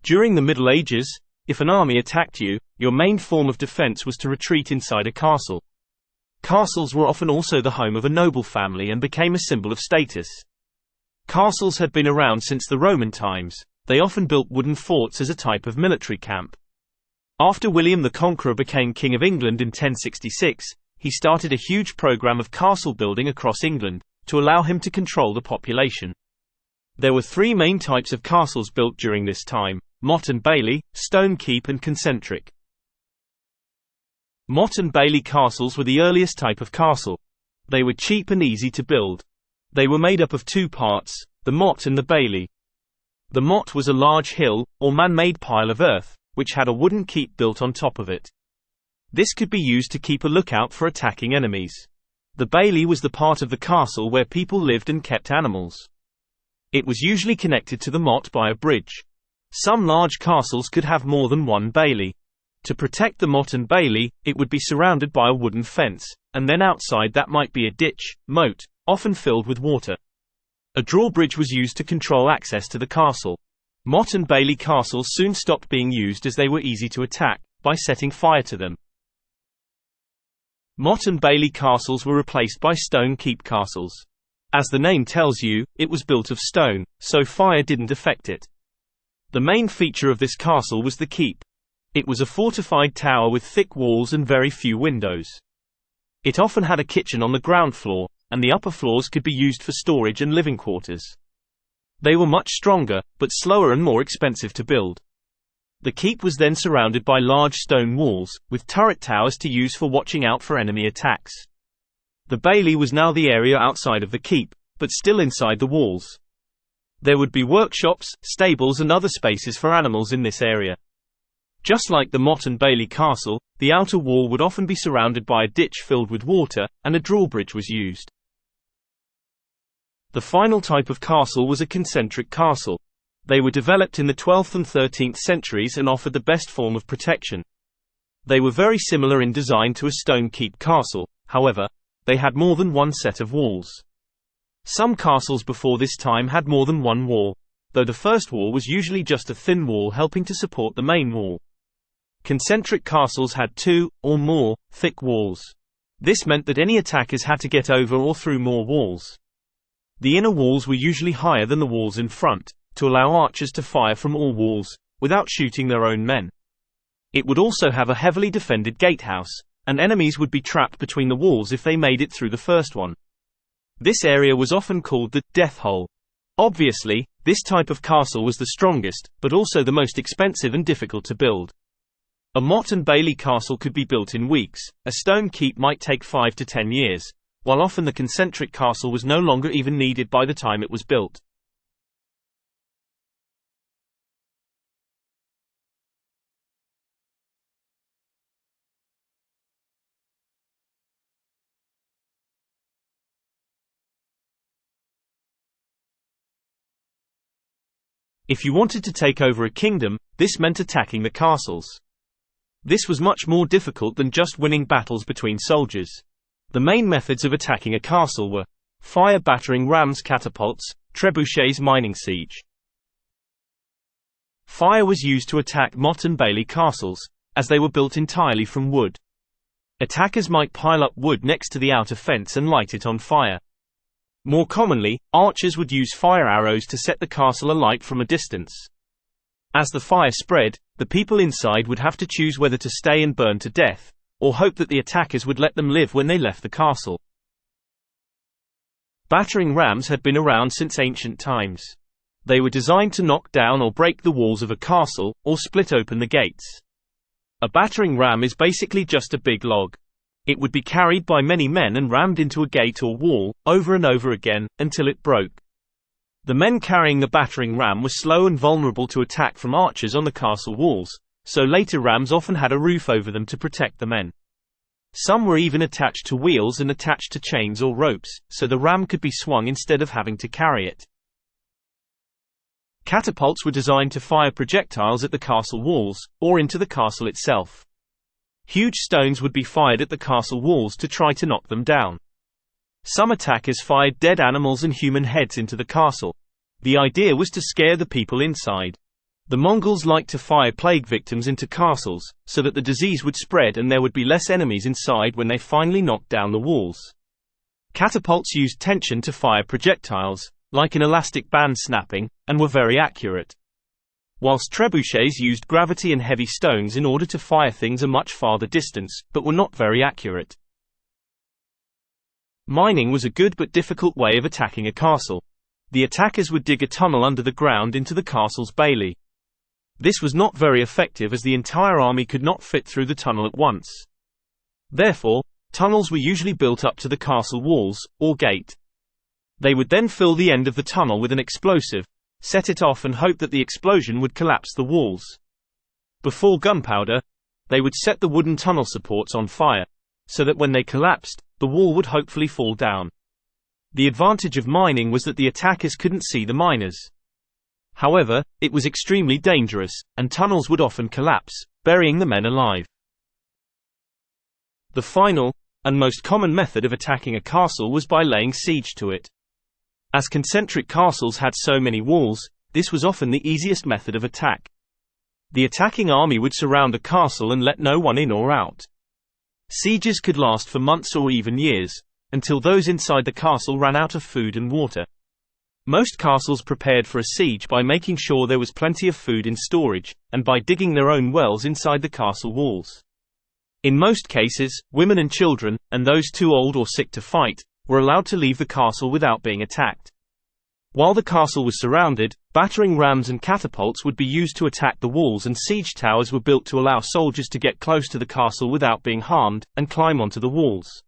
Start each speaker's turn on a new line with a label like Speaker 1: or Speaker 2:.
Speaker 1: During the Middle Ages, if an army attacked you, your main form of defense was to retreat inside a castle. Castles were often also the home of a noble family and became a symbol of status. Castles had been around since the Roman times. They often built wooden forts as a type of military camp. After William the Conqueror became King of England in 1066, he started a huge program of castle building across England, to allow him to control the population. There were three main types of castles built during this time: motte and bailey, stone keep and concentric. Motte and bailey castles were the earliest type of castle. They were cheap and easy to build. They were made up of two parts, the motte and the bailey. The motte was a large hill, or man-made pile of earth, which had a wooden keep built on top of it. This could be used to keep a lookout for attacking enemies. The bailey was the part of the castle where people lived and kept animals. It was usually connected to the motte by a bridge. Some large castles could have more than one bailey. To protect the motte and bailey, it would be surrounded by a wooden fence, and then outside that might be a ditch, moat, often filled with water. A drawbridge was used to control access to the castle. Motte and bailey castles soon stopped being used as they were easy to attack, by setting fire to them. Motte and bailey castles were replaced by stone keep castles. As the name tells you, it was built of stone, so fire didn't affect it. The main feature of this castle was the keep. It was a fortified tower with thick walls and very few windows. It often had a kitchen on the ground floor, and the upper floors could be used for storage and living quarters. They were much stronger, but slower and more expensive to build. The keep was then surrounded by large stone walls, with turret towers to use for watching out for enemy attacks. The bailey was now the area outside of the keep, but still inside the walls. There would be workshops, stables and other spaces for animals in this area. Just like the motte and bailey castle, the outer wall would often be surrounded by a ditch filled with water, and a drawbridge was used. The final type of castle was a concentric castle. They were developed in the 12th and 13th centuries and offered the best form of protection. They were very similar in design to a stone keep castle, however, they had more than one set of walls. Some castles before this time had more than one wall, though the first wall was usually just a thin wall helping to support the main wall. Concentric castles had two, or more, thick walls. This meant that any attackers had to get over or through more walls. The inner walls were usually higher than the walls in front, to allow archers to fire from all walls, without shooting their own men. It would also have a heavily defended gatehouse, and enemies would be trapped between the walls if they made it through the first one. This area was often called the death hole. Obviously, this type of castle was the strongest, but also the most expensive and difficult to build. A motte and bailey castle could be built in weeks, a stone keep might take 5 to 10 years, while often the concentric castle was no longer even needed by the time it was built. If you wanted to take over a kingdom, this meant attacking the castles. This was much more difficult than just winning battles between soldiers. The main methods of attacking a castle were fire battering rams, catapults, trebuchets, mining siege. Fire was used to attack motte and bailey castles, as they were built entirely from wood. Attackers might pile up wood next to the outer fence and light it on fire. More commonly, archers would use fire arrows to set the castle alight from a distance. As the fire spread, the people inside would have to choose whether to stay and burn to death, or hope that the attackers would let them live when they left the castle. Battering rams had been around since ancient times. They were designed to knock down or break the walls of a castle, or split open the gates. A battering ram is basically just a big log. It would be carried by many men and rammed into a gate or wall, over and over again, until it broke. The men carrying the battering ram were slow and vulnerable to attack from archers on the castle walls, so later rams often had a roof over them to protect the men. Some were even attached to wheels and attached to chains or ropes, so the ram could be swung instead of having to carry it. Catapults were designed to fire projectiles at the castle walls, or into the castle itself. Huge stones would be fired at the castle walls to try to knock them down. Some attackers fired dead animals and human heads into the castle. The idea was to scare the people inside. The Mongols liked to fire plague victims into castles, so that the disease would spread and there would be less enemies inside when they finally knocked down the walls. Catapults used tension to fire projectiles, like an elastic band snapping, and were very accurate. Whilst trebuchets used gravity and heavy stones in order to fire things a much farther distance, but were not very accurate. Mining was a good but difficult way of attacking a castle. The attackers would dig a tunnel under the ground into the castle's bailey. This was not very effective as the entire army could not fit through the tunnel at once. Therefore, tunnels were usually built up to the castle walls, or gate. They would then fill the end of the tunnel with an explosive, set it off and hope that the explosion would collapse the walls. Before gunpowder, they would set the wooden tunnel supports on fire, so that when they collapsed, the wall would hopefully fall down. The advantage of mining was that the attackers couldn't see the miners. However, it was extremely dangerous, and tunnels would often collapse, burying the men alive. The final, and most common method of attacking a castle was by laying siege to it. As concentric castles had so many walls, this was often the easiest method of attack. The attacking army would surround a castle and let no one in or out. Sieges could last for months or even years, until those inside the castle ran out of food and water. Most castles prepared for a siege by making sure there was plenty of food in storage, and by digging their own wells inside the castle walls. In most cases, women and children, and those too old or sick to fight, were allowed to leave the castle without being attacked. While the castle was surrounded, battering rams and catapults would be used to attack the walls, and siege towers were built to allow soldiers to get close to the castle without being harmed, and climb onto the walls.